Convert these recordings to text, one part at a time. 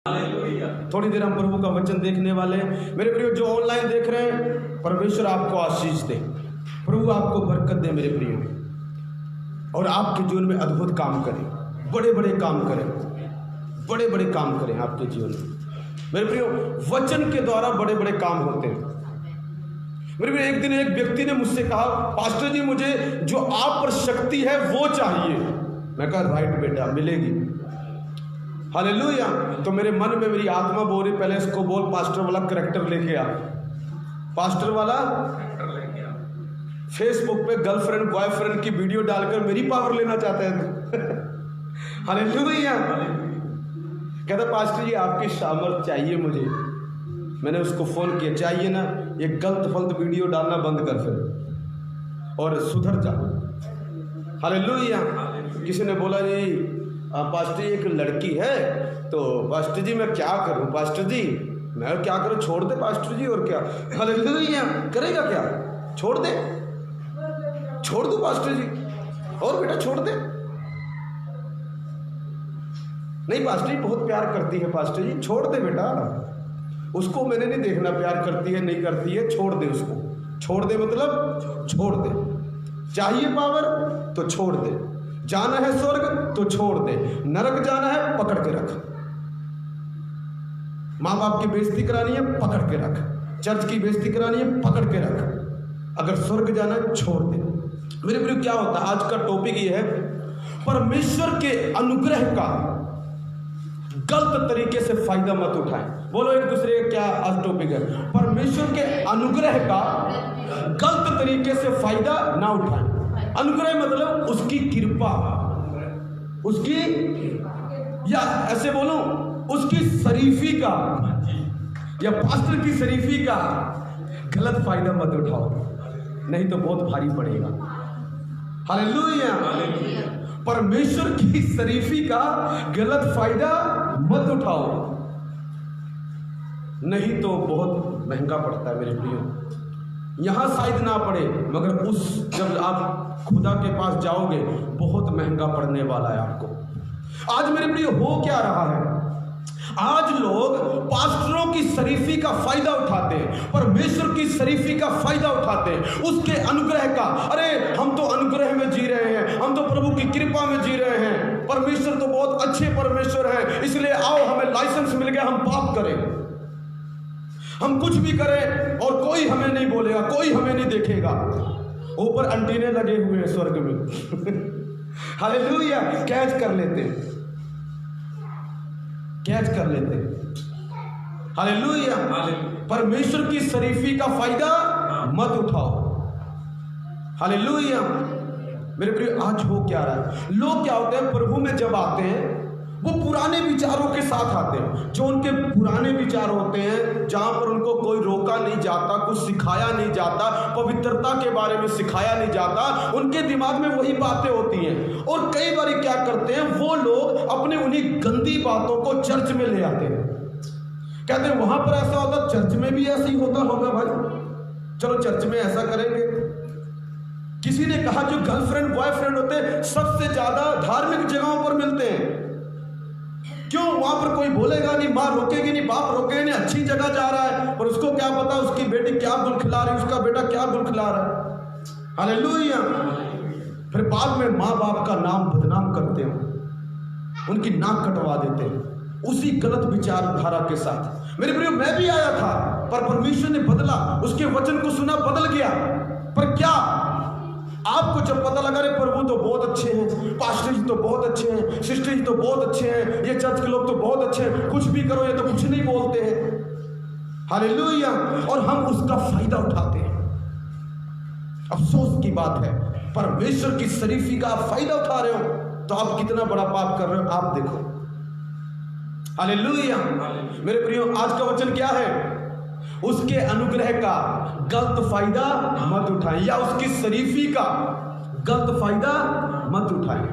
थोड़ी देर हम प्रभु का वचन देखने वाले हैं। मेरे प्रियो जो ऑनलाइन देख रहे हैं, परमेश्वर आपको आशीष दे, प्रभु आपको बरकत दे मेरे प्रियो, और आपके जीवन में अद्भुत काम करें, बड़े बड़े काम करें, बड़े बड़े काम करें आपके जीवन में। मेरे प्रियो वचन के द्वारा बड़े बड़े काम होते हैं। मेरे प्रियो एक दिन एक व्यक्ति ने मुझसे कहा, पास्टर जी मुझे जो आप पर शक्ति है वो चाहिए। मैं कहा राइट बेटा, मिलेगी। हालेलुया। तो मेरे मन में मेरी आत्मा बोल रही, पहले इसको बोल पास्टर वाला करैक्टर लेके आ, पास्टर वाला फेसबुक पे गर्लफ्रेंड बॉयफ्रेंड की वीडियो डालकर मेरी पावर लेना चाहते हैं। हालेलुया। कहता पास्टर जी आपकी सामर्थ चाहिए मुझे। मैंने उसको फोन किया, चाहिए ना, ये गलत फलत वीडियो डालना बंद कर फिर और सुधर जा। हालेलुया। किसी ने बोला जी पास्टर जी एक लड़की है, तो पास्टर जी मैं क्या करूं, पास्टर जी मैं क्या करूं, छोड़ दे पास्टर जी, और क्या। हालेलुया। करेगा क्या, छोड़ दे, छोड़ दो पास्टर जी, और बेटा छोड़ दे। नहीं पास्टर जी बहुत प्यार करती है, पास्टर जी छोड़ दे बेटा, उसको मैंने नहीं देखना प्यार करती है नहीं करती है, छोड़ दे उसको। छोड़ दे मतलब छोड़ दे। चाहिए पावर तो छोड़ दे, जाना है स्वर्ग तो छोड़ दे, नरक जाना है पकड़ के रख, माँ बाप की बेइज्जती करानी है पकड़ के रख, चर्च की बेइज्जती करानी है पकड़ के रख, अगर स्वर्ग जाना है छोड़ दे। मेरे प्रिय क्या होता है, आज का टॉपिक ये है, परमेश्वर के अनुग्रह का गलत तरीके से फायदा मत उठाएं। बोलो एक दूसरे का क्या आज टॉपिक है, परमेश्वर के अनुग्रह का गलत तरीके से फायदा ना उठाएं। अनुग्रह मतलब उसकी कृपा, उसकी, या ऐसे बोलूं उसकी शरीफी का या पास्टर की शरीफी का गलत फायदा मत उठाओ, नहीं तो बहुत भारी पड़ेगा। हालेलुया। परमेश्वर की शरीफी का गलत फायदा मत उठाओ, नहीं तो बहुत महंगा पड़ता है मेरे प्रियो। यहां शायद ना पड़े, मगर उस जब आप खुदा के पास जाओगे बहुत महंगा पड़ने वाला है आपको। आज मेरे प्रियो हो क्या रहा है, आज लोग पास्टरों की शरीफी का फायदा उठाते हैं, परमेश्वर की शरीफी का फायदा उठाते हैं, उसके अनुग्रह का। अरे हम तो अनुग्रह में जी रहे हैं, हम तो प्रभु की कृपा में जी रहे हैं, परमेश्वर तो बहुत अच्छे परमेश्वर हैं, इसलिए आओ हमें लाइसेंस मिल गया, हम पाप करें, हम कुछ भी करें और कोई हमें नहीं बोलेगा, कोई हमें नहीं देखेगा। ऊपर अंटीने लगे हुए हैं स्वर्ग में। हालेलुया। कैच कर लेते, कैच कर लेते। हालेलुया। परमेश्वर की शरीफी का फायदा मत उठाओ। हालेलुया। मेरे प्रिय आज हो क्या रहा है, लोग क्या होते हैं प्रभु में जब आते हैं वो पुराने विचारों के साथ आते हैं, जो उनके पुराने विचार होते हैं, जहां पर उनको कोई रोका नहीं जाता, कुछ सिखाया नहीं जाता, पवित्रता के बारे में सिखाया नहीं जाता, उनके दिमाग में वही बातें होती हैं। और कई बार क्या करते हैं वो लोग अपने उन्हीं गंदी बातों को चर्च में ले आते हैं, कहते हैं वहां पर ऐसा होता, चर्च में भी ऐसा ही होता होगा भाई, चलो चर्च में ऐसा करेंगे। किसी ने कहा जो गर्लफ्रेंड बॉयफ्रेंड होते हैं सबसे ज्यादा धार्मिक जगहों पर मिलते हैं, क्यों, वहां पर कोई बोलेगा नहीं, माँ रोकेगी नहीं, बाप रोकेगा नहीं, अच्छी जगह जा रहा है, पर उसको क्या पता उसकी बेटी क्या गुल खिला रही है, उसका बेटा क्या गुल खिला रहा है। हालेलुया। फिर बाद में माँ बाप का नाम बदनाम करते हैं, उनकी नाक कटवा देते हैं उसी गलत विचारधारा के साथ। मेरे प्रियो मैं भी आया था, पर परमेश्वर ने बदला, उसके वचन को सुना, बदल गया। पर क्या आपको जब पता लगा रे प्रभु तो बहुत अच्छे हैं, पास्टर जी तो बहुत अच्छे हैं, सिस्टर जी तो बहुत अच्छे हैं, ये चर्च के लोग तो बहुत अच्छे हैं, कुछ भी करो ये तो कुछ नहीं बोलते हैं। हालेलुया। और हम उसका फायदा उठाते हैं। अफसोस की बात है, परमेश्वर की शरीफी का आप फायदा उठा रहे हो तो आप कितना बड़ा पाप कर रहे हो, आप देखो। हालेलुया। मेरे प्रियो आज का वचन क्या है, उसके अनुग्रह का गलत फायदा मत उठाएं, या उसकी शरीफी का गलत फायदा मत उठाएं।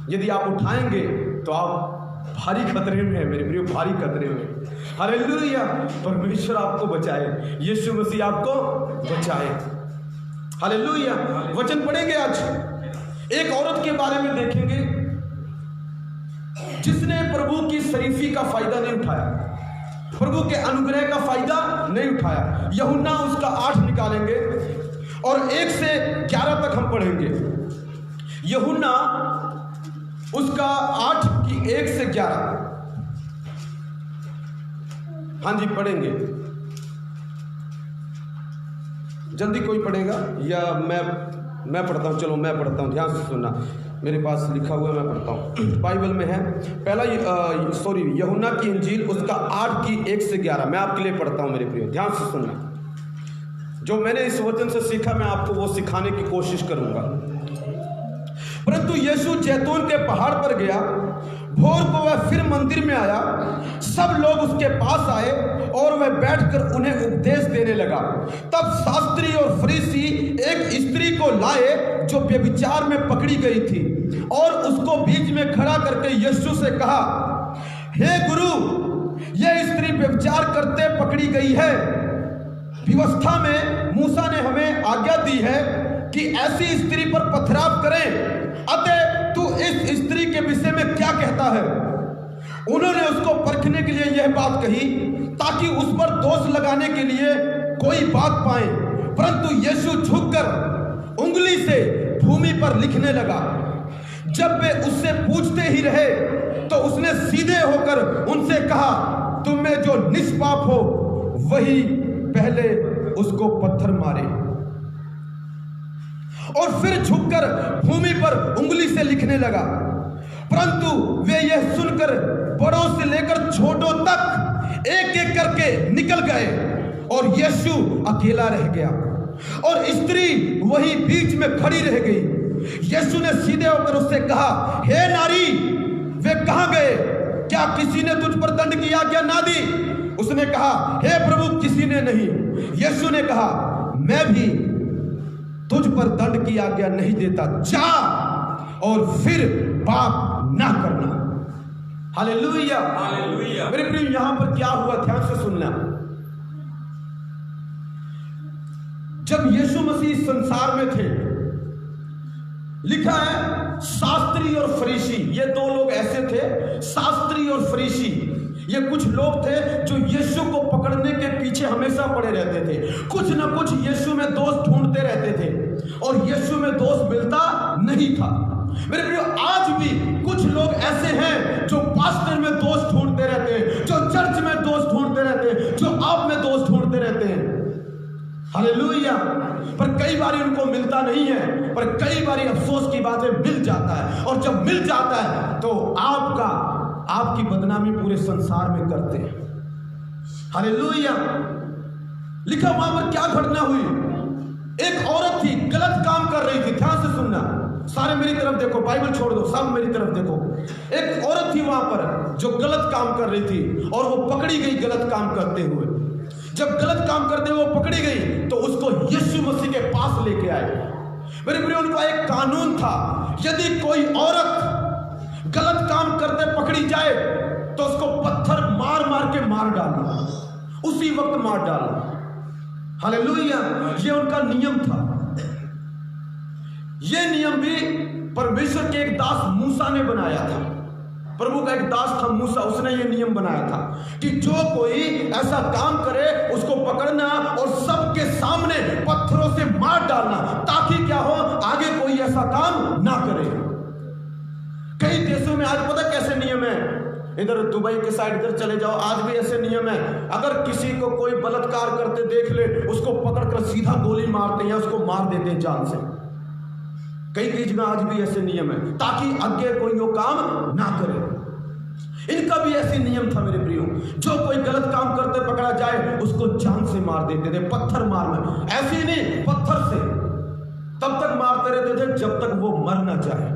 यदि आप उठाएंगे तो आप भारी खतरे में है मेरे प्रियो, भारी खतरे में। हालेलुया। परमेश्वर आपको बचाए, यीशु मसीह आपको बचाए। हालेलुया। वचन पढ़ेंगे आज, एक औरत के बारे में देखेंगे, जिसने प्रभु की शरीफी का फायदा नहीं उठाया, प्रभु के अनुग्रह का फायदा नहीं उठाया। यूहन्ना उसका 8 निकालेंगे और 1 से 11 तक हम पढ़ेंगे। यूहन्ना उसका 8 की 1 से 11, हाँ जी पढ़ेंगे। जल्दी कोई पढ़ेगा या मैं पढ़ता हूँ? चलो मैं पढ़ता हूँ, ध्यान से सुनना, मेरे पास लिखा हुआ है, मैं पढ़ता हूँ, बाइबल में है। पहला यूहन्ना की इंजील उसका 8 की 1 से 11 मैं आपके लिए पढ़ता हूँ मेरे प्रिय, ध्यान से सुनना। जो मैंने इस वचन से सीखा मैं आपको वो सिखाने की कोशिश करूंगा। परंतु यीशु जैतून के पहाड़ पर गया, भोर को वह फिर मंदिर में आया, सब लोग उसके पास आए और वह बैठकर उन्हें उपदेश देने लगा। तब शास्त्री और फरीसी एक स्त्री को लाए जो व्यभिचार में पकड़ी गई थी और उसको बीच में खड़ा करके यीशु से कहा, हे गुरु, यह स्त्री व्यभिचार करते पकड़ी गई है। व्यवस्था में मूसा ने हमें आज्ञा दी है कि ऐसी स्त्री पर पथराव करें, अतः तू इस स्त्री के विषय में क्या कहता है? उन्होंने उसको परखने के लिए यह बात कही ताकि उस पर दोष लगाने के लिए कोई बात पाए। परंतु यीशु झुककर उंगली से भूमि पर लिखने लगा। जब वे उससे पूछते ही रहे तो उसने सीधे होकर उनसे कहा, तुम में जो निष्पाप हो वही पहले उसको पत्थर मारे। और फिर झुककर भूमि पर उंगली से लिखने लगा। परंतु वे यह सुनकर बड़ों से लेकर छोटों तक एक एक करके निकल गए और यीशु अकेला रह गया और स्त्री वही बीच में खड़ी रह गई। यीशु ने सीधे होकर उससे कहा, हे नारी, वे कहां गए? क्या किसी ने तुझ पर दंड की आज्ञा ना दी? उसने कहा, हे प्रभु, किसी ने नहीं। यीशु ने कहा, मैं भी तुझ पर दंड की आज्ञा नहीं देता, जा और फिर पाप ना करना। Hallelujah, hallelujah. मेरे प्रिय, यहां पर क्या हुआ, ध्यान से सुनना। जब यीशु मसीह संसार में थे, लिखा है शास्त्री और फरीसी, ये 2 लोग ऐसे थे, शास्त्री और फरीसी। ये कुछ लोग थे जो यीशु को पकड़ने के पीछे हमेशा पड़े रहते थे, कुछ ना कुछ यीशु में दोष ढूंढते रहते थे और यीशु में दोष मिलता नहीं था। मेरे प्रियो, आज भी कुछ लोग ऐसे हैं जो पास्टर में दोष ढूंढते रहते हैं, जो चर्च में दोष ढूंढते रहते हैं, जो आप में दोष ढूंढते रहते हैं। हालेलुया। पर कई बार उनको मिलता नहीं है, पर कई बार अफसोस की बात है, मिल जाता है। और जब मिल जाता है तो आपकी बदनामी पूरे संसार में करते हैं। हालेलुया। लिखा वहां पर क्या घटना हुई। एक औरत थी, गलत काम कर रही थी, ध्यान से सुनना, सारे मेरी तरफ देखो, बाइबल छोड़ दो, सब मेरी तरफ देखो। एक औरत थी वहां पर जो गलत काम कर रही थी और वो पकड़ी गई गलत काम करते हुए। जब गलत काम करते हुए पकड़ी गई तो उसको यीशु मसीह के पास लेके आए। मेरे प्रिय, उनका एक कानून था, यदि कोई औरत गलत काम करते पकड़ी जाए तो उसको पत्थर मार मार के मार डालना, उसी वक्त मार डालना। हालेलुया। ये उनका नियम था। ये नियम भी परमेश्वर के एक दास मूसा ने बनाया था। प्रभु का एक दास था मूसा, उसने ये नियम बनाया था कि जो कोई ऐसा काम करे उसको पकड़ना और सबके सामने पत्थरों से मार डालना, ताकि क्या हो, आगे कोई ऐसा काम ना करे। कई देशों में आज पता कैसे नियम है, इधर दुबई के साइड इधर चले जाओ, आज भी ऐसे नियम है। अगर किसी को कोई बलात्कार करते देख ले, उसको पकड़कर सीधा गोली मारते हैं, उसको मार देते हैं जान से। कई जगह आज भी ऐसे नियम है ताकि आगे कोई वो काम ना करे। इनका भी ऐसे नियम था मेरे प्रियो, जो कोई गलत काम करते पकड़ा जाए उसको जान से मार देते थे, पत्थर मारना, ऐसे ही नहीं, पत्थर से तब तक मारते रहते थे जब तक वो मर ना जाए।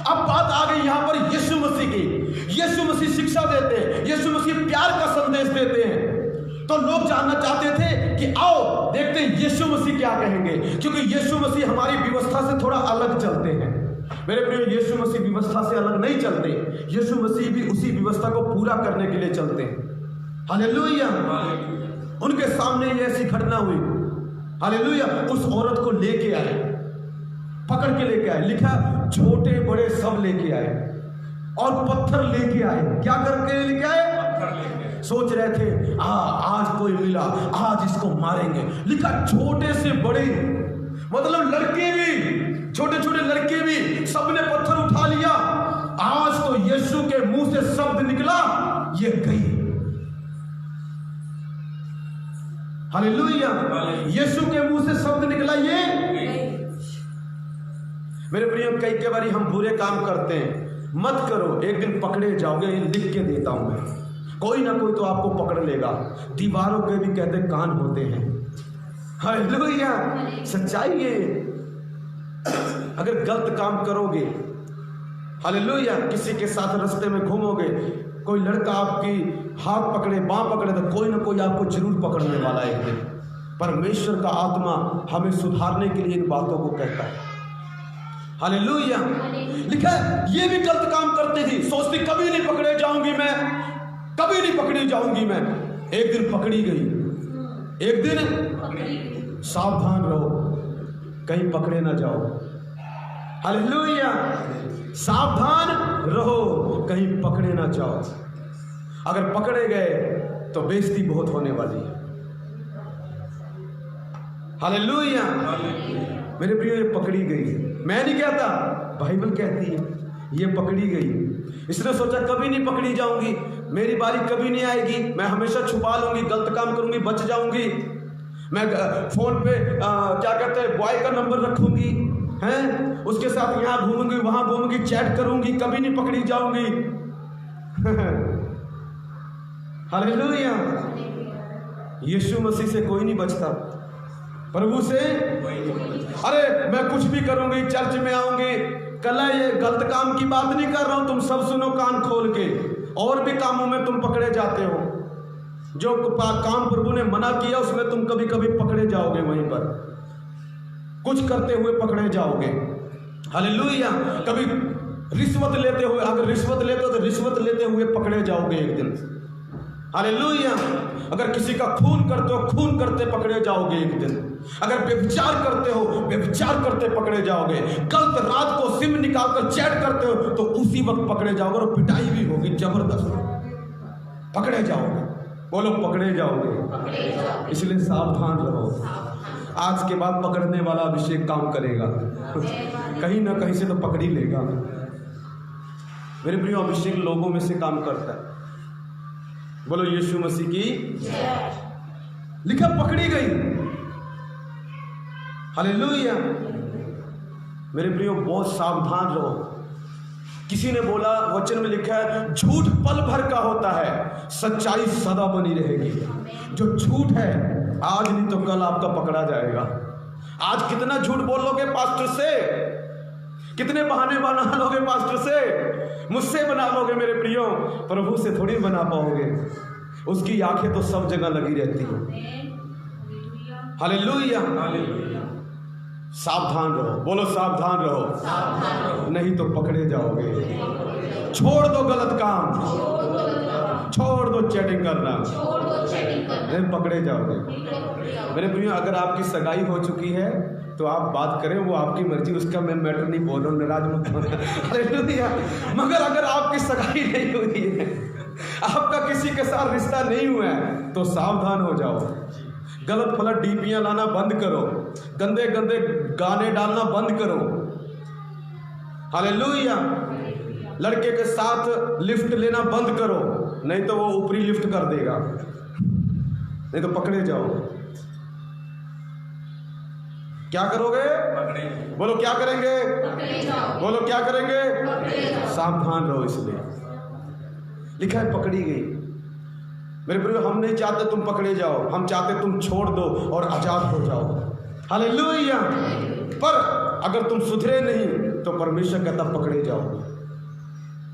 अब बात आ गई यहां पर यीशु मसीह की। यीशु मसीह शिक्षा देते हैं, यीशु मसीह प्यार का संदेश देते हैं। तो लोग जानना चाहते थे कि आओ देखते हैं यीशु मसीह क्या कहेंगे, क्योंकि यीशु मसीह हमारी व्यवस्था से थोड़ा अलग चलते हैं। मेरे प्रिय, यीशु मसीह व्यवस्था से अलग नहीं चलते, यीशु मसीह भी उसी व्यवस्था को पूरा करने के लिए चलते हैं। हालेलुया। उनके सामने ये ऐसी घटना हुई। हालेलुया। उस औरत को लेके आए, पकड़ के लेके आए, लिखा छोटे बड़े सब लेके आए और पत्थर लेके आए। क्या करके लेके आए? सोच रहे थे आज कोई मिला, आज इसको मारेंगे। लिखा छोटे से बड़े, मतलब लड़के भी, छोटे छोटे लड़के भी, सबने पत्थर उठा लिया। आज तो यीशु के मुंह से शब्द निकला, ये गई। हालेलुया। यीशु के मुंह से शब्द निकला, ये मेरे प्रिय, कई बारी हम बुरे काम करते हैं, मत करो, एक दिन पकड़े जाओगे। लिख के देता हूं मैं, कोई ना कोई तो आपको पकड़ लेगा। दीवारों के भी कहते कान होते हैं। हालेलुया, सच्चाई है। अगर गलत काम करोगे, हालेलुया, किसी के साथ रास्ते में घूमोगे, कोई लड़का आपकी हाथ पकड़े, बांह पकड़े, तो कोई ना कोई आपको जरूर पकड़ने वाला है एक दिन। परमेश्वर का आत्मा हमें सुधारने के लिए इन बातों को कहता है। हालेलुया। लिखा है ये भी गलत काम करती थी, सोचती कभी नहीं पकड़े जाऊंगी मैं, कभी नहीं पकड़ी जाऊंगी मैं। एक दिन पकड़ी गई, एक दिन सावधान रहो, कहीं पकड़े ना जाओ। हालेलुया, सावधान रहो, कहीं पकड़े ना जाओ। अगर पकड़े गए तो बेइज्जती बहुत होने वाली है। हालेलुया। मेरे प्रिय, ये पकड़ी गई, मैं नहीं कहता, बाइबल कहती है ये पकड़ी गई। इसने सोचा कभी नहीं पकड़ी जाऊंगी, मेरी बारी कभी नहीं आएगी, मैं हमेशा छुपा लूंगी, गलत काम करूंगी, बच जाऊंगी। मैं फोन पे क्या कहते हैं, बॉय का नंबर रखूंगी, हैं, उसके साथ यहाँ घूमूंगी, वहां घूमूंगी, चैट करूंगी, कभी नहीं पकड़ी जाऊंगी। हालेलुया। यीशु मसीह से कोई नहीं बचता, प्रभु से। अरे मैं कुछ भी करूंगी, चर्च में आऊंगी, कल ये गलत काम की बात नहीं कर रहा हूं, तुम सब सुनो कान खोल के। और भी कामों में तुम पकड़े जाते हो, जो काम प्रभु ने मना किया उसमें तुम कभी कभी पकड़े जाओगे, वहीं पर कुछ करते हुए पकड़े जाओगे। हालेलुया। कभी रिश्वत लेते हुए, अगर रिश्वत लेते हो तो रिश्वत लेते हुए पकड़े जाओगे एक दिन। हालेलुया। अगर किसी का खून करते हो, खून करते पकड़े जाओगे एक दिन। अगर व्यभिचार करते हो, व्यभिचार करते पकड़े जाओगे। गलत रात को सिम निकालकर चैट करते हो तो उसी वक्त पकड़े जाओगे, और पिटाई भी होगी जबरदस्त, पकड़े जाओगे। बोलो पकड़े जाओगे। इसलिए सावधान रहो, आज के बाद पकड़ने वाला अभिषेक काम करेगा, कहीं ना कहीं से तो पकड़ ही लेगा। मेरे प्रियो, अभिषेक लोगों में से काम करता है। बोलो यीशु मसीह की। लिखा पकड़ी गई। हालेलुया। मेरे प्रियो, बहुत सावधान रहो। किसी ने बोला, वचन में लिखा है झूठ पल भर का होता है, सच्चाई सदा बनी रहेगी। जो झूठ है आज नहीं तो कल आपका पकड़ा जाएगा। आज कितना झूठ बोल लोगे पास्टर से, कितने बहाने बना लोगे पास्टर से, मुझसे बना लोगे मेरे प्रियो, प्रभु से थोड़ी बना पाओगे। उसकी आंखें तो सब जगह लगी रहती हैं। हालेलुया। सावधान रहो, बोलो सावधान रहो, नहीं तो पकड़े जाओगे। छोड़ दो गलत काम, छोड़ दो चैटिंग करना, नहीं पकड़े जाओगे। मेरे प्रियो, अगर आपकी सगाई हो चुकी है तो आप बात करें, वो आपकी मर्जी, उसका मैं मैटर नहीं बोल रहा हूँ, नाराज मत होना। मगर अगर आपकी सगाई नहीं हुई है, आपका किसी के साथ रिश्ता नहीं हुआ है, तो सावधान हो जाओ। गलत फलत डीपियां लाना बंद करो, गंदे गंदे गाने डालना बंद करो। हालेलुया। लड़के के साथ लिफ्ट लेना बंद करो, नहीं तो वो ऊपरी लिफ्ट कर देगा, नहीं तो पकड़े जाओ। क्या करोगे? बोलो क्या करेंगे? बोलो क्या करेंगे? सावधान रहो। इसलिए लिखा है पकड़ी गई। मेरे प्रिय, हम नहीं चाहते तुम पकड़े जाओ, हम चाहते तुम छोड़ दो और आजाद हो जाओ। हालेलुया। पर अगर तुम सुधरे नहीं तो परमेश्वर कहता पकड़े जाओगे,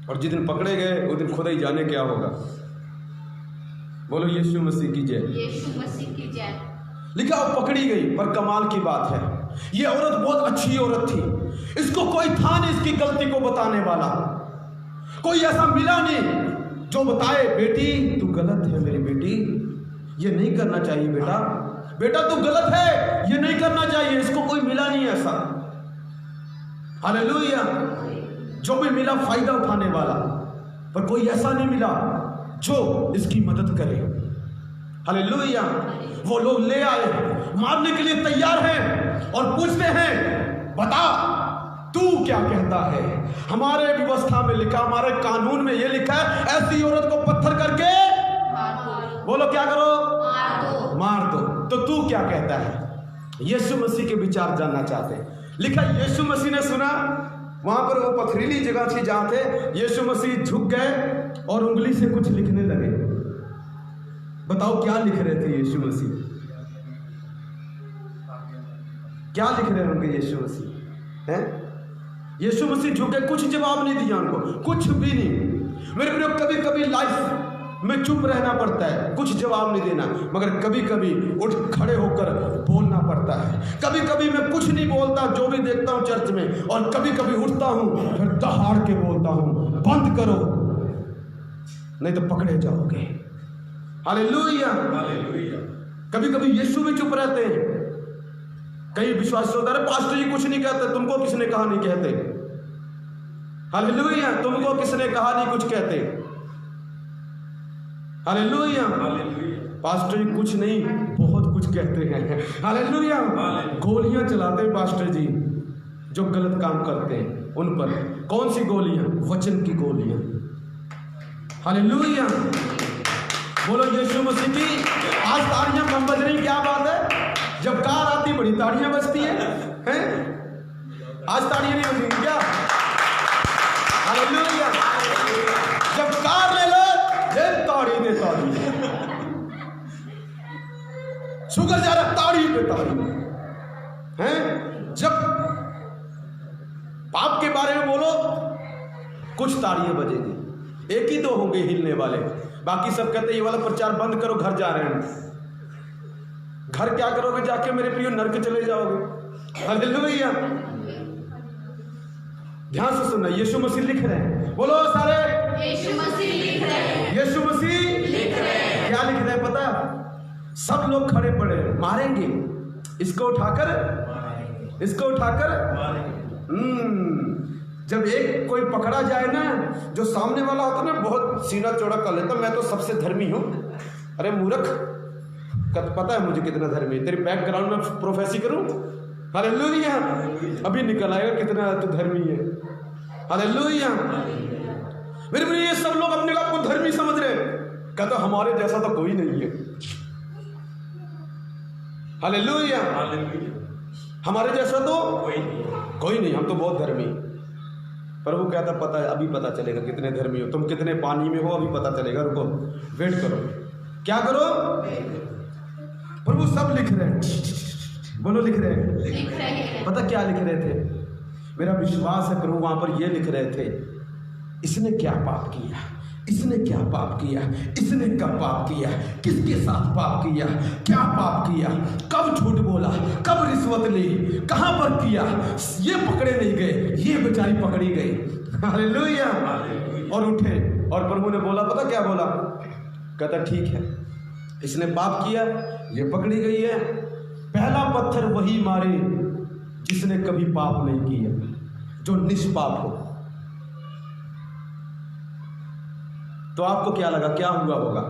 और जिस दिन पकड़े गए उस दिन खुद ही जाने क्या होगा। बोलो यीशु मसीह की जय। यीशु मसीह की जय। लिखा वो पकड़ी गई। पर कमाल की बात है, ये औरत बहुत अच्छी औरत थी, इसको कोई था नहीं इसकी गलती को बताने वाला, कोई ऐसा मिला नहीं जो बताए बेटी तू गलत है, मेरी बेटी ये नहीं करना चाहिए, बेटा बेटा तू गलत है, ये नहीं करना चाहिए। इसको कोई मिला नहीं ऐसा। हालेलुया। जो भी मिला फायदा उठाने वाला। पर कोई ऐसा नहीं मिला जो इसकी मदद करे। हालेलुया। वो लोग ले आए, मारने के लिए तैयार हैं और पूछते हैं, बता तू क्या कहता है? हमारे व्यवस्था में लिखा, हमारे कानून में ये लिखा है, ऐसी औरत को पत्थर करके बोलो क्या करो? मार दो। तो तू क्या कहता है? यीशु मसीह के विचार जानना चाहते हैं। लिखा यीशु मसीह ने सुना, वहां पर वो पथरीली जगह थी जहां थे, यीशु मसीह झुक गए और उंगली से कुछ लिखने लगे। बताओ क्या लिख रहे थे यीशु मसीह? क्या लिख रहे होंगे यीशु मसीह? हैं? यीशु मसीह झुके, कुछ जवाब नहीं दिया उनको, कुछ भी नहीं। मेरे प्रियो, कभी कभी लाइफ में चुप रहना पड़ता है, कुछ जवाब नहीं देना, मगर कभी कभी उठ खड़े होकर बोलना पड़ता है। कभी कभी मैं कुछ नहीं बोलता जो भी देखता हूं चर्च में, और कभी कभी उठता हूं फिर दहाड़ के बोलता हूं, बंद करो नहीं तो पकड़े जाओगे। हालेलुया। कभी कभी यीशु भी चुप रहते हैं। कई विश्वासी होता है, पास्टर जी कुछ नहीं कहते, तुमको किसने कहा नहीं कहते? हालेलुया। तुमको किसने कहा नहीं कुछ कहते? हालेलुया। पास्टर जी कुछ नहीं, बहुत कुछ कहते हैं। हालेलुया। गोलियां चलाते हैं पास्टर जी जो गलत काम करते हैं उन पर। कौन सी गोलियां? वचन की गोलियां। हालेलुया। बोलो यीशु मसीह की। आज ताड़ियां कम बज रही, क्या बात है? जब कार आती बड़ी ताड़ियां बजती हैं। आज ताड़ियां नहीं बजेंगी क्या? हालेलुया। जब कार ले लो, ये ताड़ी दे ताड़ी, शुगर जा रहा ताड़ी पे ताड़ी हैं। जब पाप के बारे में बोलो, कुछ ताड़ियां बजेगी, एक ही दो होंगे हिलने वाले, बाकी सब कहते ये वाला प्रचार बंद करो, घर जा रहे हैं। घर क्या करोगे जाके मेरे प्रियो? नरक चले जाओगे। हालेलुया। ध्यान से सुनना, यीशु मसीह लिख रहे हैं। बोलो सारे, यीशु मसीह लिख रहे हैं। यीशु मसीह लिख रहे हैं। क्या लिख रहे हैं पता? सब लोग खड़े पड़े, मारेंगे इसको उठाकर, इसको उठाकर। जब एक कोई पकड़ा जाए ना, जो सामने वाला होता ना बहुत सीना चौड़ा कर लेता, मैं तो सबसे धर्मी हूं। अरे मूर्ख, पता है मुझे कितना धर्मी है, तेरे बैकग्राउंड में प्रोफेसी करूं? हालेलुया। अभी निकल आएगा कितना तो धर्मी है। हालेलुया। मेरे भाई, ये सब लोग अपने आप को धर्मी समझ रहे हैं, कहते हमारे जैसा तो कोई नहीं है। हालेलुया। हमारे जैसा तो कोई नहीं, हम तो बहुत धर्मी। प्रभु कहता पता है, अभी पता चलेगा कितने धर्मी हो तुम, कितने पानी में हो, अभी पता चलेगा, रुको, वेट करो। क्या करो? प्रभु सब लिख रहे हैं। बोलो लिख रहे हैं। पता क्या लिख रहे थे? मेरा विश्वास है प्रभु वहां पर ये लिख रहे थे, इसने क्या पाप किया, इसने क्या पाप किया, इसने कब पाप किया, किसके साथ पाप किया, क्या पाप किया, कब झूठ बोला, कब रिश्वत ली, कहां पर किया, ये पकड़े नहीं गए, ये बेचारी पकड़ी गई। हालेलुया। और उठे, और प्रभु ने बोला, पता क्या बोला? कहता ठीक है, इसने पाप किया, ये पकड़ी गई है, पहला पत्थर वही मारे जिसने कभी पाप नहीं किया, जो निष्पाप हो। तो आपको क्या लगा, क्या हुआ होगा?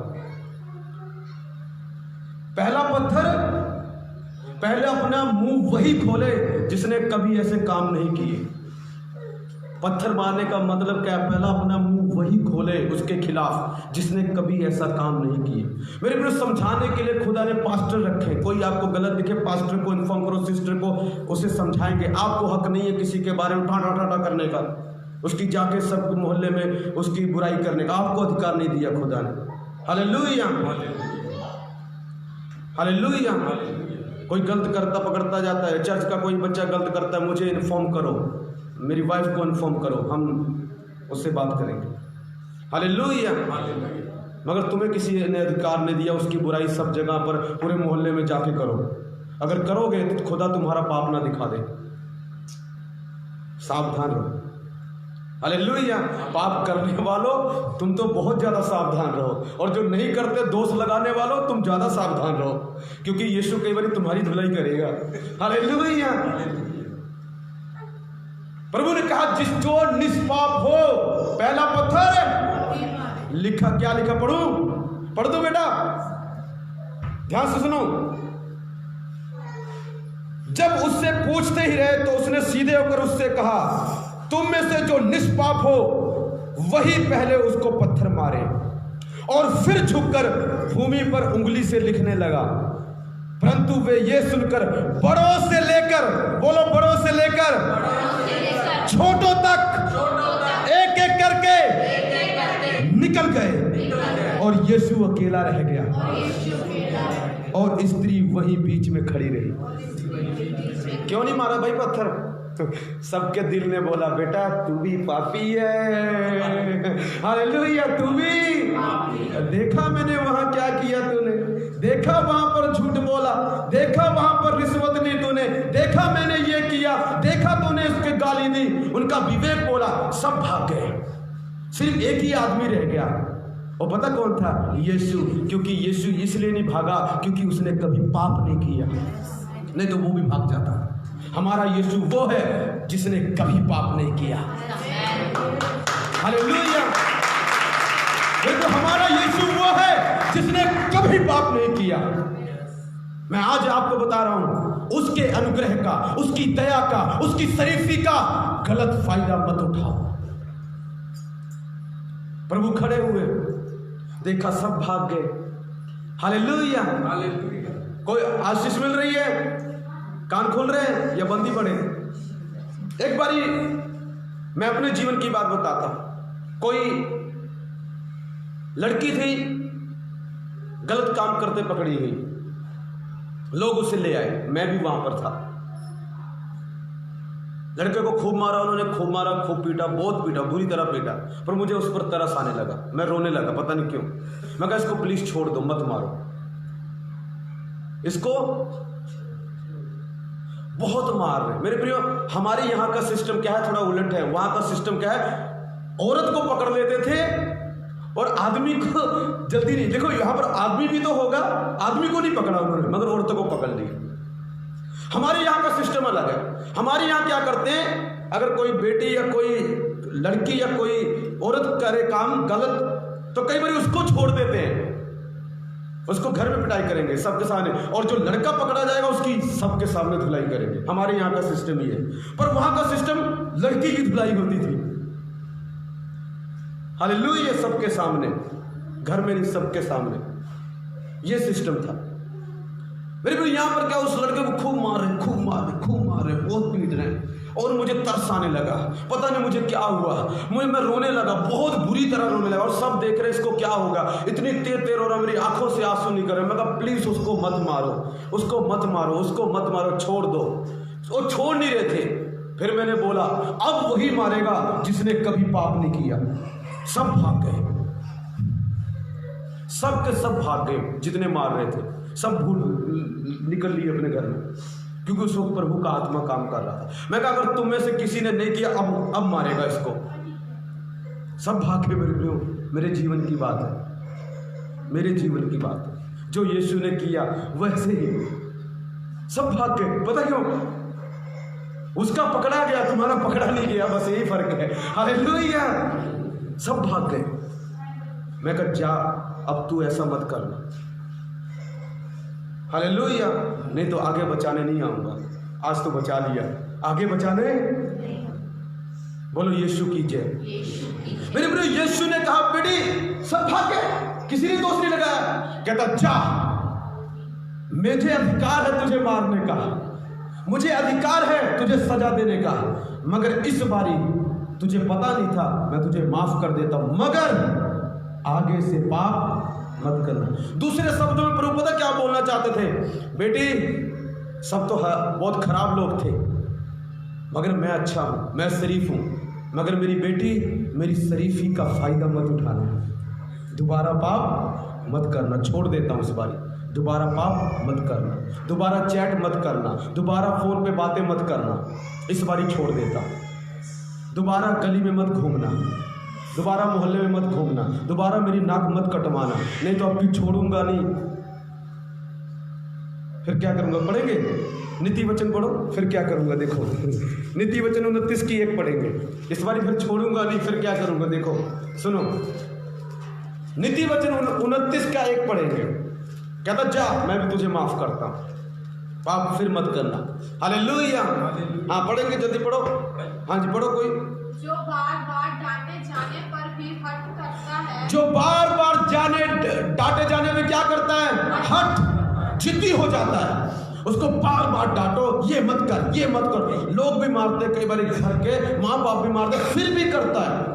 पहला पत्थर, पहले अपना मुंह वही खोले जिसने कभी ऐसे काम नहीं किए। पत्थर मारने का मतलब क्या? पहला अपना मुंह वही खोले उसके खिलाफ जिसने कभी ऐसा काम नहीं किए। मेरे प्रिय, समझाने के लिए खुदा ने पास्टर रखे। कोई आपको गलत दिखे, पास्टर को इन्फॉर्म करो, सिस्टर को, उसे समझाएंगे। आपको हक नहीं है किसी के बारे में टाटा टाटा करने का, उसकी जाके सब मोहल्ले में उसकी बुराई करने का आपको अधिकार नहीं दिया खुदा ने। हालेलुया। हालेलुया। कोई गलत करता पकड़ता जाता है, चर्च का कोई बच्चा गलत करता है, मुझे इन्फॉर्म करो, मेरी वाइफ को इन्फॉर्म करो, हम उससे बात करेंगे। हालेलुया। मगर तुम्हें किसी ने अधिकार नहीं दिया उसकी बुराई सब जगह पर पूरे मोहल्ले में जाके करो। अगर करोगे तो खुदा तुम्हारा पाप ना दिखा दे। सावधान रहो। हालेलुया। पाप करने वालों तुम तो बहुत ज्यादा सावधान रहो, और जो नहीं करते दोष लगाने वालों तुम ज्यादा सावधान रहो, क्योंकि यीशु कई बार तुम्हारी धुलाई करेगा। हालेलुया। प्रभु ने कहा जिस जो निष्पाप हो, पहला पत्थर लिखा, क्या लिखा, पढ़ूं? पढ़ दो बेटा, ध्यान से सुनो। जब उससे पूछते ही रहे तो उसने सीधे होकर उससे कहा, तुम में से जो निष्पाप हो वही पहले उसको पत्थर मारे। और फिर झुककर भूमि पर उंगली से लिखने लगा। परंतु वे ये सुनकर बड़ों से लेकर, बोलो बड़ों से लेकर छोटों तक एक एक करके निकल गए और यीशु अकेला रह गया और स्त्री वही बीच में खड़ी रही। क्यों नहीं मारा भाई पत्थर? सबके दिल ने बोला, बेटा तू भी पापी है, हालेलुया, तू भी। देखा मैंने वहां क्या किया तूने, देखा वहां पर झूठ बोला, देखा वहां पर रिश्वत ली तूने, देखा मैंने ये किया, देखा तूने इसके गाली दी, उनका विवेक बोला, सब भाग गए। सिर्फ एक ही आदमी रह गया, और पता कौन था? यीशु। क्योंकि यीशु इसलिए नहीं भागा क्योंकि उसने कभी पाप नहीं किया, नहीं तो वो भी भाग जाता। हमारा यीशु वो है जिसने कभी पाप नहीं किया, हालेलुया। तो हमारा यीशु वो है जिसने कभी पाप नहीं किया। मैं आज आपको बता रहा हूं, उसके अनुग्रह का, उसकी दया का, उसकी शरीफी का गलत फायदा मत उठाओ। प्रभु खड़े हुए, देखा सब भाग गए, हालेलुया। कोई आशीष मिल रही है? कान खोल रहे हैं या बंदी पड़े? एक बारी मैं अपने जीवन की बात बताता। कोई लड़की थी, गलत काम करते पकड़ी गई, लोग उसे ले आए, मैं भी वहां पर था। लड़के को खूब मारा उन्होंने, खूब मारा, खूब पीटा, बहुत पीटा, बुरी तरह पीटा। पर मुझे उस पर तरस आने लगा, मैं रोने लगा, पता नहीं क्यों। मैं कहा इसको प्लीज छोड़ दो, मत मारो इसको, बहुत मार रहे। मेरे प्रियो, हमारे यहाँ का सिस्टम क्या है? थोड़ा उलट है। वहां का सिस्टम क्या है? औरत को पकड़ लेते थे और आदमी को जल्दी नहीं। देखो यहां पर आदमी भी तो होगा, आदमी को नहीं पकड़ा उन्होंने, मगर औरतों को पकड़ लिया। हमारे यहाँ का सिस्टम अलग है। हमारे यहाँ क्या करते हैं, अगर कोई बेटी या कोई लड़की या कोई औरत करे काम गलत तो कई बार उसको छोड़ देते हैं, उसको घर में पिटाई करेंगे सबके सामने, और जो लड़का पकड़ा जाएगा उसकी सबके सामने धुलाई करेंगे। हमारे यहाँ का सिस्टम ये है। पर वहां का सिस्टम लड़की की धुलाई होती थी, हालेलुया, सबके सामने, घर में नहीं, सबके सामने, ये सिस्टम था। मेरे को यहां पर क्या, उस लड़के को खूब मार रहे, खूब मार रहे, खूब मार रहे, बहुत पीट रहे हैं, और मुझे तरस आने लगा। पता नहीं मुझे क्या हुआ, मैं रोने लगा, बहुत बुरी तरह रोने लगा, और सब देख रहे इसको क्या होगा, इतनी तेर तेर हो रहा, मेरी आंखों से आंसू निकल रहे। मैं कहा प्लीज उसको मत मारो, उसको मत मारो, उसको मत मारो, छोड़ दो। वो छोड़ नहीं रहे थे। फिर मैंने बोला अब वही मारेगा जिसने कभी पाप नहीं किया। सब भाग गए, सब के सब भाग गए, जितने मार रहे थे सब भूल निकल लिए अपने घर में, क्योंकि उस वक्त प्रभु का आत्मा काम कर रहा था। मैं कहा अगर तुम में से किसी ने नहीं किया, अब मारेगा इसको। सब भाग गए। मेरे प्रियो, मेरे जीवन की बात है, मेरे जीवन की बात है। जो यीशु ने किया वैसे ही सब भाग गए। पता क्यों? उसका पकड़ा गया, तुम्हारा पकड़ा नहीं गया, बस यही फर्क है। हालेलुया, सब भाग गए। मैं कहा जा, अब तू ऐसा मत करना, हालेलुया, नहीं तो आगे बचाने नहीं आऊंगा। आज तो बचा लिया, आगे बचाने, बोलो यीशु की जय। मेरे प्रिय, यीशु ने कहा बेटी सब भाग गए, किसी ने दोष नहीं लगाया। कहता जा, मुझे अधिकार है तुझे मारने का, मुझे अधिकार है तुझे सजा देने का, मगर इस बारी तुझे पता नहीं था, मैं तुझे माफ कर देता हूं, मगर आगे से पाप मत करना। दूसरे शब्दों में प्रभु पता क्या बोलना चाहते थे? बेटी सब तो बहुत खराब लोग थे, मगर मैं अच्छा हूं, मैं शरीफ हूं, मगर मेरी बेटी मेरी शरीफी का फायदा मत उठाना। दोबारा पाप मत करना, छोड़ देता हूं इस बारी, दोबारा पाप मत करना, दोबारा चैट मत करना, दोबारा फोन पे बातें मत करना, इस बारी छोड़ देता हूं। दोबारा गली में मत घूमना, दोबारा मोहल्ले में मत घूमना, दोबारा मेरी नाक मत कटवाना, नहीं तो अब भी छोड़ूंगा नहीं। फिर क्या करूंगा? पढ़ेंगे नीति वचन, पढ़ो, फिर क्या करूंगा देखो। नीति वचन 29 की 1 पढ़ेंगे। इस बार फिर छोड़ूंगा नहीं, फिर क्या करूंगा देखो, सुनो। नीति वचन 29 का 1 पढ़ेंगे। कहता जा मैं भी तुझे माफ करता हूं, पाप फिर मत करना। हालेलुया। हाँ पढ़ेंगे, जल्दी पढ़ो। हाँ जी पढ़ो कोई। जो बार बार डांटे जाने पर भी हठ करता है, जो बार बार डांटे जाने में क्या करता है? हठ, जिद्दी हो जाता है। उसको बार बार डांटो, ये मत कर, ये मत कर। लोग भी मारते, कई बार घर के माँ बाप भी मारते, फिर भी करता है।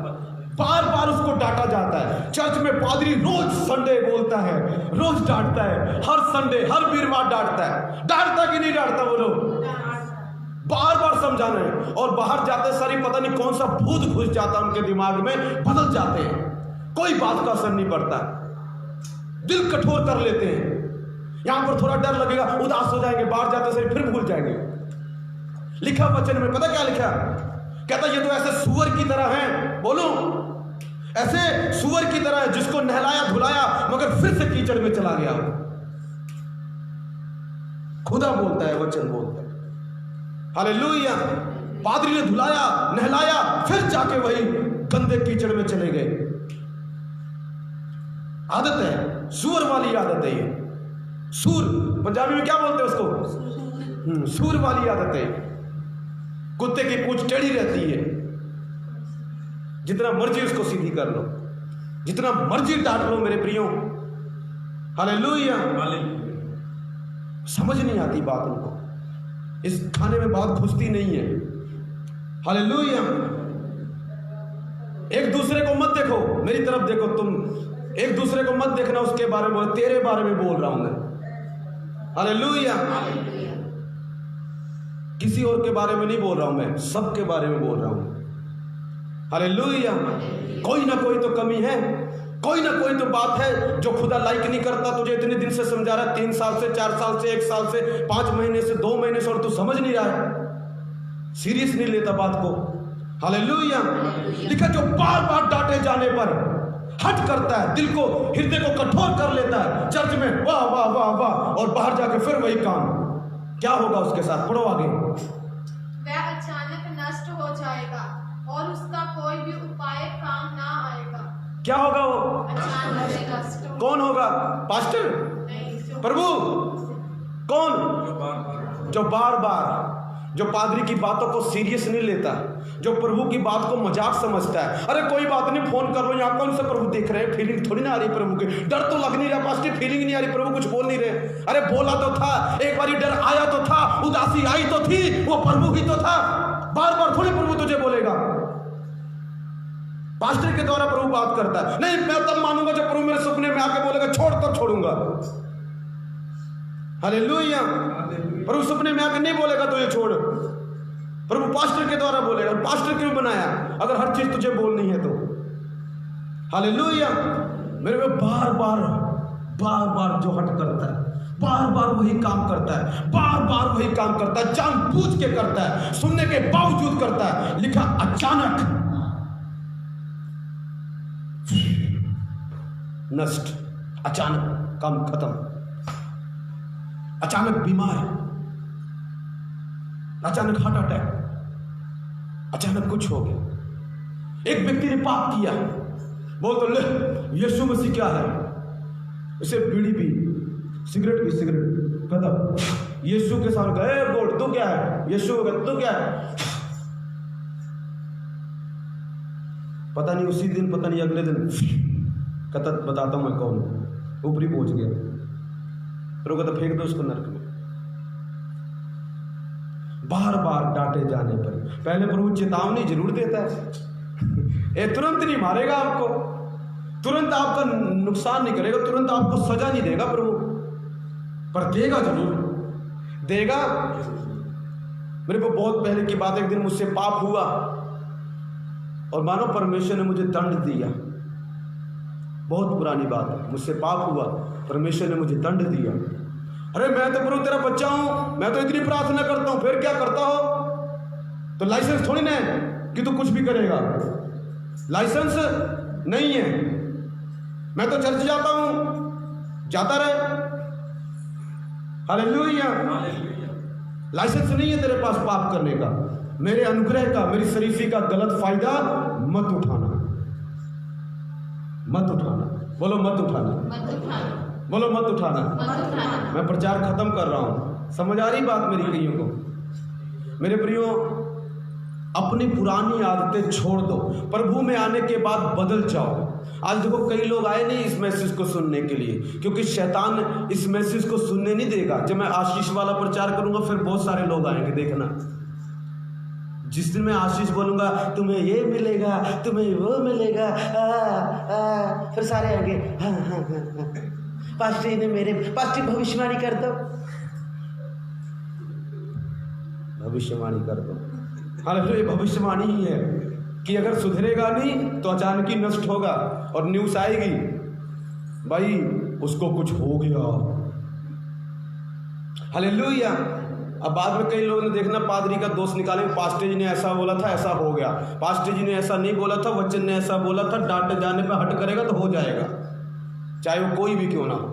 बार बार उसको डांटा जाता है। चर्च में पादरी रोज संडे बोलता है, रोज डांटता है, हर संडे हर वीरवार डांटता है। डांटता कि नहीं डांटता? वो लोग बार बार समझाना है। और बाहर जाते सारी पता नहीं कौन सा भूत घुस जाता उनके दिमाग में, बदल जाते हैं, कोई बात का असर नहीं पड़ता, दिल कठोर कर लेते हैं। यहां पर थोड़ा डर लगेगा, उदास हो जाएंगे, बाहर जाते सारी फिर भूल जाएंगे। लिखा वचन में, पता क्या लिखा? कहता ये तो ऐसे सुअर की तरह है, बोलो ऐसे सुअर की तरह है जिसको नहलाया धुलाया मगर फिर से कीचड़ में चला गया। खुदा बोलता है, वचन बोलता है। हालेलुया। पादरी ने धुलाया नहलाया, फिर जाके वही गंदे कीचड़ में चले गए। आदत है, सूर वाली आदत है ये। सूर पंजाबी में क्या बोलते हैं उसको? सूर वाली आदत है। कुत्ते की पूंछ टेढ़ी रहती है, जितना मर्जी उसको सीधी कर लो, जितना मर्जी डांट लो मेरे प्रियो। हालेलुया। समझ नहीं आती बात उनको, इस खाने में बात घुसती नहीं है। हालेलुया। एक दूसरे को मत देखो, मेरी तरफ देखो, तुम एक दूसरे को मत देखना, उसके बारे में, तेरे बारे में बोल रहा हूं मैं। हालेलुया। किसी और के बारे में नहीं बोल रहा हूं मैं, सबके बारे में बोल रहा हूं। हालेलुया। कोई ना कोई तो कमी है, कोई ना कोई तो बात है जो खुदा लाइक नहीं करता। तुझे इतने दिन से समझा रहा है, 3 साल से, 4 साल से, 1 साल से, 5 महीने से, 2 महीने से, और तू समझ नहीं रहा है, सीरियस नहीं लेता बात को। हालेलुया। लिखा जो बार बार डांटे जाने पर हट करता है, दिल को, हृदय को कठोर कर लेता है। चर्च में वाह वाह वाह वाह, और बाहर जाके फिर वही काम। क्या होगा उसके साथ? पढ़ो आगे। वह अचानक नष्ट हो जाएगा और उसका कोई भी उपाय काम ना आएगा। क्या होगा वो? अचानक से नष्ट। कौन होगा? पास्टर? नहीं, प्रभु? कौन? जो बार बार, जो पादरी की बातों को सीरियस नहीं लेता, जो प्रभु की बात को मजाक समझता है। अरे कोई बात नहीं, फोन कर लो, यहाँ कौन से प्रभु देख रहे हैं, फीलिंग थोड़ी ना आ रही प्रभु की, डर तो लग नहीं रहा पास्टर, फीलिंग नहीं आ रही, प्रभु कुछ बोल नहीं रहे। अरे बोला तो था, एक बारी डर आया तो था, उदासी आई तो थी, वो प्रभु ही तो था। बार बार थोड़ी प्रभु तुझे बोलेगा। पास्टर के द्वारा प्रभु बात करता है। नहीं, मैं तब मानूंगा जब प्रभु मेरे सपने में आके बोलेगा छोड़, तब छोड़ूंगा। हालेलुया। प्रभु सपने में आके नहीं बोलेगा तो ये छोड़, प्रभु पास्टर के द्वारा बोलेगा। पास्टर क्यों बनाया अगर हर चीज तुझे बोलनी है तो? हालेलुया। मेरे में बार बार जो हट करता है, बार बार वही काम करता है, बार बार वही काम करता है, जानबूझ के करता है, सुनने के बावजूद करता है। लिखा अचानक नष्ट, अचानक काम खत्म, अचानक बीमार, अचानक हार्ट अटैक, अचानक कुछ हो गया। एक व्यक्ति ने पाप किया, बोल तो ले यीशु मसीह क्या है, इसे बीड़ी पी, सिगरेट पी, सिगरेट खत्म। यीशु के सामने गए, बोल तू क्या है, यीशु तू क्या है। पता नहीं उसी दिन, पता नहीं अगले दिन, कहता बताता हूं मैं कौन, ऊपरी पहुंच गया। फिर वो कहता फेंक दो उसको नरक में। बार बार डांटे जाने पर पहले प्रभु चेतावनी जरूर देता है। तुरंत नहीं मारेगा आपको, तुरंत आपका नुकसान नहीं करेगा, तुरंत आपको सजा नहीं देगा प्रभु, पर देगा जरूर, देगा। मेरे को बहुत पहले की बात, एक दिन मुझसे पाप हुआ और मानो परमेश्वर ने मुझे दंड दिया। बहुत पुरानी बात है, मुझसे पाप हुआ, परमेश्वर ने मुझे दंड दिया। अरे मैं तो प्रभु तेरा बच्चा हूं, मैं तो इतनी प्रार्थना करता हूं, फिर क्या करता हो? तो लाइसेंस थोड़ी ना है कि तू कुछ भी करेगा, लाइसेंस नहीं है। मैं तो चर्च जाता हूं, जाता रहे। हालेलुया। लाइसेंस नहीं है तेरे पास पाप करने का। मेरे अनुग्रह का, मेरी शरीफी का गलत फायदा मत उठाना, मत उठाना। बोलो मत उठाना, मत उठाना, बोलो मत उठाना। मत उठाना। मैं प्रचार खत्म कर रहा हूँ, समझ आ रही बात मेरी कईयों को? मेरे प्रियो, अपनी पुरानी आदतें छोड़ दो, प्रभु में आने के बाद बदल जाओ। आज देखो कई लोग आए नहीं इस मैसेज को सुनने के लिए, क्योंकि शैतान इस मैसेज को सुनने नहीं देगा। जब मैं आशीष वाला प्रचार करूंगा फिर बहुत सारे लोग आएंगे, देखना। जिस दिन मैं आशीष बोलूंगा, तुम्हें ये मिलेगा, तुम्हें वो मिलेगा, फिर सारे आएंगे, हाँ हाँ हाँ हाँ, पास्टर जी ने मेरे, पास्टर भविष्यवाणी कर दो, भविष्यवाणी कर दो। हालांकि ये भविष्यवाणी ही है कि अगर सुधरेगा नहीं तो अचानक ही नष्ट होगा और न्यूज़ आएगी, भाई उसको कुछ हो गया। हालेलुया। अब बाद में कई लोगों ने देखना पादरी का दोष निकालेंगे, पास्टर जी ने ऐसा बोला था, ऐसा हो गया, पास्टर जी ने ऐसा नहीं बोला था, वचन ने ऐसा बोला था, डांटे जाने पर हट करेगा तो हो जाएगा, चाहे वो कोई भी क्यों ना हो,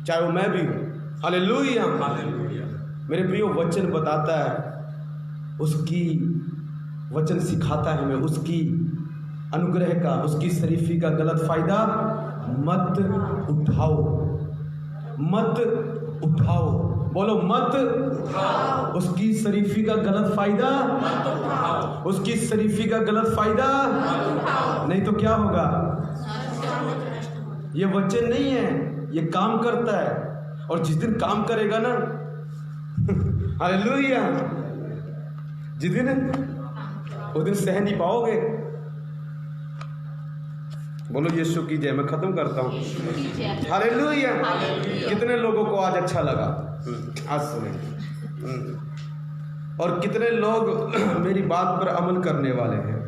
चाहे वो मैं भी हूँ। हालेलुया। मेरे प्रियो, वचन बताता है, उसकी वचन सिखाता है हमें उसकी अनुग्रह का, उसकी शरीफी का गलत फायदा मत उठाओ, मत उठाओ। बोलो मत उठाओ। उसकी शरीफी का गलत फायदा मत उठाओ, उसकी शरीफी का गलत फायदा मत उठाओ, नहीं तो क्या होगा? ये वचन नहीं है, ये काम करता है, और जिस दिन काम करेगा ना हालेलुया, जिस दिन उस दिन सह नहीं पाओगे। बोलो यीशु की जय। मैं खत्म करता हूँ। हालेलुया। कितने लोगों को आज अच्छा लगा? आज सुने। और कितने लोग मेरी बात पर अमल करने वाले हैं,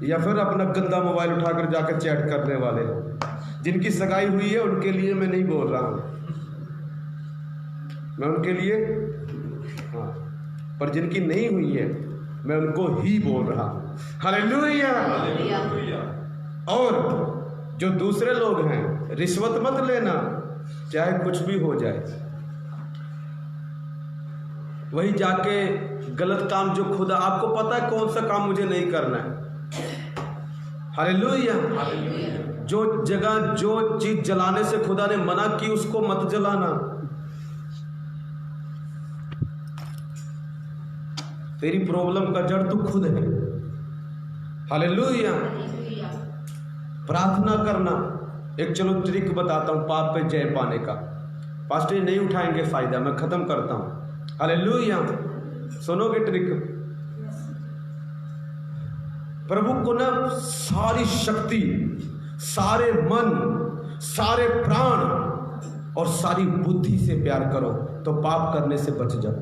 या फिर अपना गंदा मोबाइल उठाकर जाकर चैट करने वाले हैं। जिनकी सगाई हुई है उनके लिए मैं नहीं बोल रहा हूँ, मैं उनके लिए, हाँ, पर जिनकी नहीं हुई है मैं उनको ही बोल रहा हूँ। हालेलुया। और जो दूसरे लोग हैं, रिश्वत मत लेना, चाहे कुछ भी हो जाए। वही जाके गलत काम, जो खुदा आपको पता है कौन सा काम मुझे नहीं करना है। हालेलुया। जो जगह, जो चीज जलाने से खुदा ने मना की, उसको मत जलाना। तेरी प्रॉब्लम का जड़ तू खुद है। हालेलुया। प्रार्थना करना। एक चलो ट्रिक बताता हूं पाप पे जय पाने का। पास्टर नहीं उठाएंगे फायदा, मैं खत्म करता हूं। हालेलुया। सुनोगे ट्रिक? प्रभु को ना सारी शक्ति, सारे मन, सारे प्राण और सारी बुद्धि से प्यार करो तो पाप करने से बच जाओ।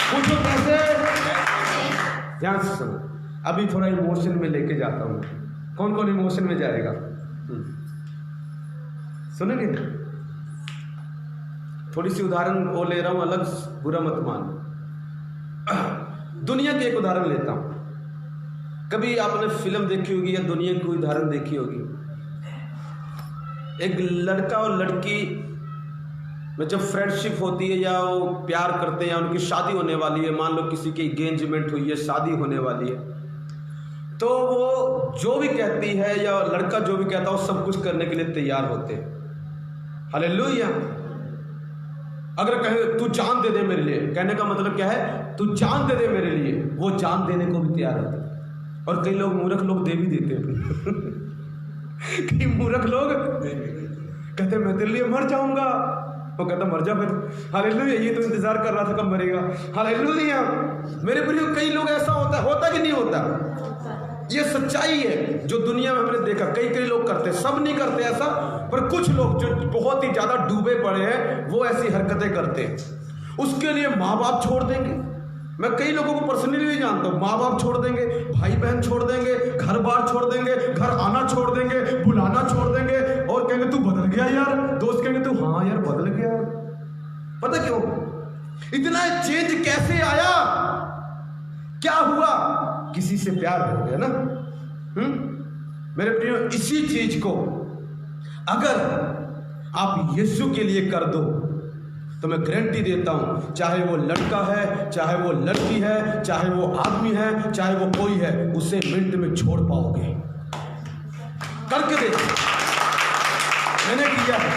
पूछो कैसे? ध्यान से सुनो। अभी थोड़ा इमोशन में लेके जाता हूं। कौन कौन इमोशन में जाएगा? सुनेंगे? थोड़ी सी उदाहरण वो ले रहा हूं अलग, बुरा मत मान। दुनिया की एक उदाहरण लेता हूं। कभी आपने फिल्म देखी होगी या दुनिया की उदाहरण देखी होगी। एक लड़का और लड़की में जब फ्रेंडशिप होती है, या वो प्यार करते हैं, या उनकी शादी होने वाली है, मान लो किसी की एंगेजमेंट हुई है, शादी होने वाली है, तो वो जो भी कहती है या लड़का जो भी कहता है वो सब कुछ करने के लिए तैयार होते हैं। हालेलुया। अगर कहे तू जान दे दे मेरे लिए, कहने का मतलब क्या है? तू जान दे दे मेरे लिए, वो जान देने को भी तैयार होते हैं। और कई लोग, मूर्ख लोग दे भी देते हैं कई मूर्ख लोग कहते मैं तेरे लिए मर जाऊंगा, वो कहता मर जा फिर। हालेलुया। ये तो इंतजार कर रहा था कब मरेगा। हालेलुया। मेरे प्रियो, कई लोग ऐसा होता कि नहीं होता? ये सच्चाई है जो दुनिया में हमने देखा। कई लोग करते, सब नहीं करते ऐसा, पर कुछ लोग जो बहुत ही ज्यादा डूबे पड़े हैं वो ऐसी हरकतें करते हैं। उसके लिए माँ बाप छोड़ देंगे। मैं कई लोगों को पर्सनली भी जानता हूँ। माँ बाप छोड़ देंगे, भाई बहन छोड़ देंगे, घर बार छोड़ देंगे, घर आना छोड़ देंगे, बुलाना छोड़ देंगे, और कहेंगे तू बदल गया यार। दोस्त कहेंगे तू हाँ यार बदल गया। पता क्यों? इतना चेंज कैसे आया? क्या हुआ? किसी से प्यार हो गया ना। मेरे प्रियो, इसी चीज को अगर आप यीशु के लिए कर दो तो मैं गारंटी देता हूं, चाहे वो लड़का है, चाहे वो लड़की है, चाहे वो आदमी है, चाहे वो कोई है, उसे मिनट में छोड़ पाओगे। करके देख, मैंने किया है।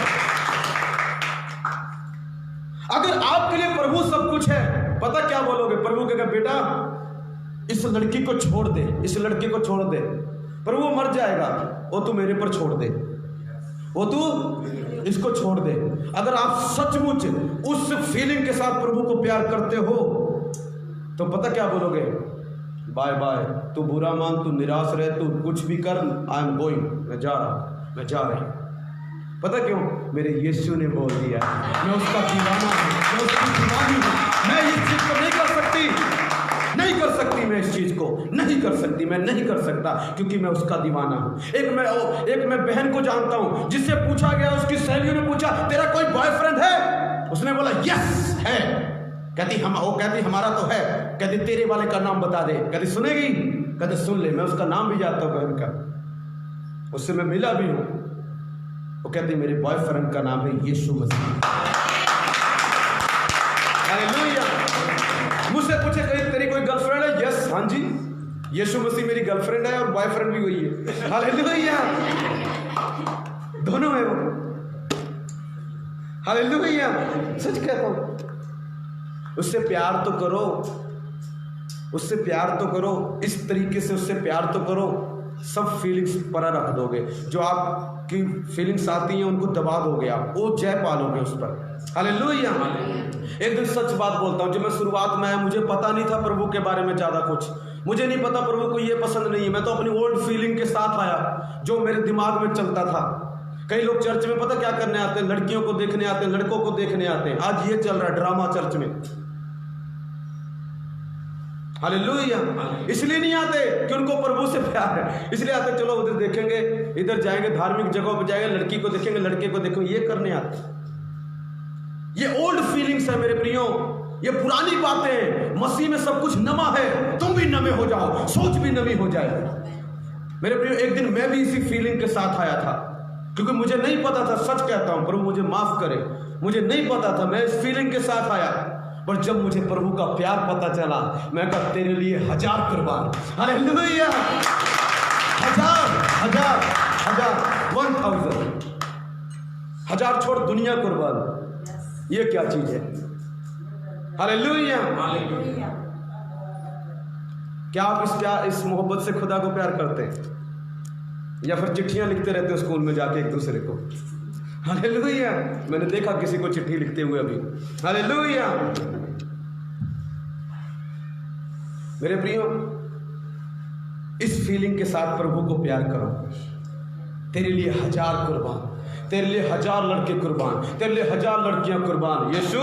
अगर आपके लिए प्रभु सब कुछ है, पता क्या बोलोगे? प्रभु कहेगा बेटा इस लड़की को छोड़ दे, इस लड़के को छोड़ दे, प्रभु मर जाएगा, वो तू मेरे पर छोड़ दे, वो तू इसको छोड़ दे। अगर आप सचमुच उस फीलिंग के साथ प्रभु को प्यार करते हो तो पता क्या बोलोगे? बाय बाय, तू बुरा मान, तू निराश रहे, तू कुछ भी कर, आई एम गोइंग, मैं जा रहा, मैं जा रही। पता क्यों? मेरे यीशु ने बोल दिया, मैं उसका दीवाना हूं, मैं उसकी दीवानी हूं, मैं इस चीज को नहीं कर सकती, नहीं कर सकती, मैं इस चीज को नहीं कर सकती, मैं नहीं कर सकता, क्योंकि मैं उसका दीवाना हूं। एक मैं बहन को जानता हूं जिससे पूछा गया, उसकी सहेलियों ने पूछा तेरा कोई बॉयफ्रेंड है? उसने बोला यस है। कहती हमारा तो है। कहती तेरे वाले का नाम बता दे। कहती सुनेगी? कहते सुन ले, मैं उसका नाम भी जानता हूं बहन का, उससे मैं मिला भी हूं। वो कहती मेरे बॉयफ्रेंड का नाम है यीशु मसीह। हालेलुया। मुझसे पूछे कहीं तेरी कोई गर्लफ्रेंड है? यस, हाँ जी, यीशु मसीह मेरी गर्लफ्रेंड है और बॉयफ्रेंड भी वही है। हालेलुया, दोनों है वो। हालेलुया, सच कहता हूं। उससे प्यार तो करो, उससे प्यार तो करो, इस तरीके से उससे प्यार तो करो, सब फीलिंग्स पर रख दोगे। जो आपकी फीलिंग्स आती हैं उनको दबा दोगे, आप वो जय पालोगे उस पर। हालेलुया। एक दिन सच बात बोलता हूँ, जब मैं शुरुआत में आया मुझे पता नहीं था प्रभु के बारे में ज़्यादा कुछ, मुझे नहीं पता प्रभु को ये पसंद नहीं है। मैं तो अपनी ओल्ड फीलिंग के साथ आया जो मेरे दिमाग में चलता था। कई लोग चर्च में पता क्या करने आते हैं? लड़कियों को देखने आते हैं, लड़कों को देखने आते हैं। आज ये चल रहा है ड्रामा चर्च में। हालेलुया। इसलिए नहीं आते कि उनको प्रभु से प्यार है, इसलिए आते चलो उधर देखेंगे, इधर जाएंगे, धार्मिक जगहों पर जाएंगे, लड़की को देखेंगे, लड़के को देखेंगे, ये करने आते। ये ओल्ड फीलिंग्स है मेरे प्रियो, ये पुरानी बातें हैं। मसीह में सब कुछ नमा है, तुम भी नमे हो जाओ, सोच भी नमी हो जाए। मेरे प्रियो, एक दिन मैं भी इसी फीलिंग के साथ आया था, क्योंकि मुझे नहीं पता था, सच कहता हूं, प्रभु मुझे माफ करे, मुझे नहीं पता था, मैं इस फीलिंग के साथ आया। पर जब मुझे प्रभु का प्यार पता चला, मैं कहा तेरे लिए 1000 कुर्बान। हालेलुया। 1000 1000 छोड़ दुनिया कुर्बान। ये क्या चीज है? हालेलुया। क्या आप इस मोहब्बत से खुदा को प्यार करते हैं, या फिर चिट्ठियां लिखते रहते हो स्कूल में जाके एक दूसरे को? हालेलुया। मैंने देखा किसी को चिट्ठी लिखते हुए अभी। हालेलुया। मेरे प्रियो, इस फीलिंग के साथ प्रभु को प्यार करो। तेरे लिए 1000 कुर्बान, तेरे लिए 1000 लड़के कुर्बान, तेरे लिए 1000 लड़कियां कुर्बान। यीशु,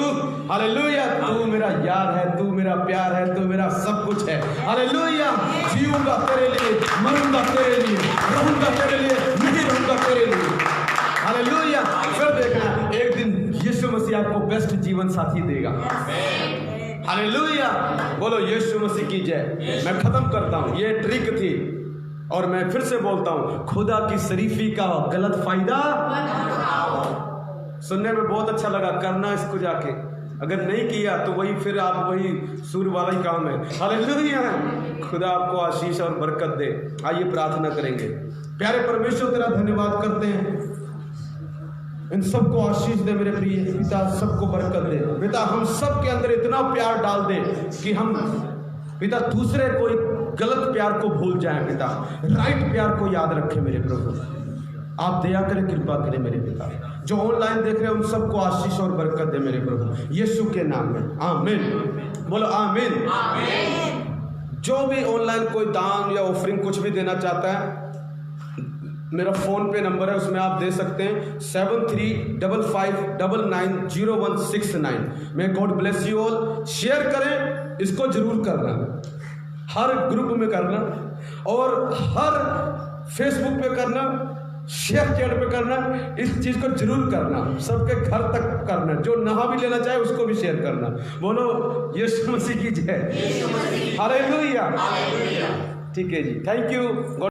हालेलुया। तू मेरा यार है, तू मेरा प्यार है, तू मेरा सब कुछ है। हालेलुया। जीऊंगा तेरे लिए, मरूंगा तेरे लिए, रहूंगा तेरे लिए, नहीं रहूंगा तेरे लिए। हालेलुया। फिर देखना, एक दिन यीशु मसीह आपको बेस्ट जीवन साथी देगा। हालेलुया। बोलो यीशु मसीह की जय। मैं खत्म करता हूं, ये ट्रिक थी, और मैं फिर से बोलता हूं, खुदा की शरीफी का गलत फायदा सुनने में बहुत अच्छा लगा, करना इसको जाके, अगर नहीं किया तो वही फिर आप वही सूर वाला ही काम है। हालेलुया। खुदा आपको आशीष और बरकत दे। आइए प्रार्थना करेंगे। प्यारे परमेश्वर, तेरा धन्यवाद करते हैं, इन सबको आशीष दे मेरे प्रिय पिता, सबको बरकत दे पिता। हम सब के अंदर इतना प्यार डाल दे कि हम पिता दूसरे कोई गलत प्यार को भूल जाए पिता, राइट प्यार को याद रखें मेरे प्रभु। आप दया करें, कृपा करें मेरे पिता। जो ऑनलाइन देख रहे हैं उन सबको आशीष और बरकत दे मेरे प्रभु, यीशु के नाम में, आमीन। बोलो आमीन। जो भी ऑनलाइन कोई दान या ऑफरिंग कुछ भी देना चाहता है, मेरा फोन पे नंबर है, उसमें आप दे सकते हैं 7355990169। मैं God bless you all. Share करें, इसको जरूर करना, हर ग्रुप में करना, और हर फेसबुक पे करना, शेयर चैट पे करना, इस चीज को जरूर करना, सबके घर तक करना। जो नहा भी लेना चाहे उसको भी शेयर करना। बोलो यीशु मसीह की जय। हालेलुया। ठीक है जी, थैंक यू।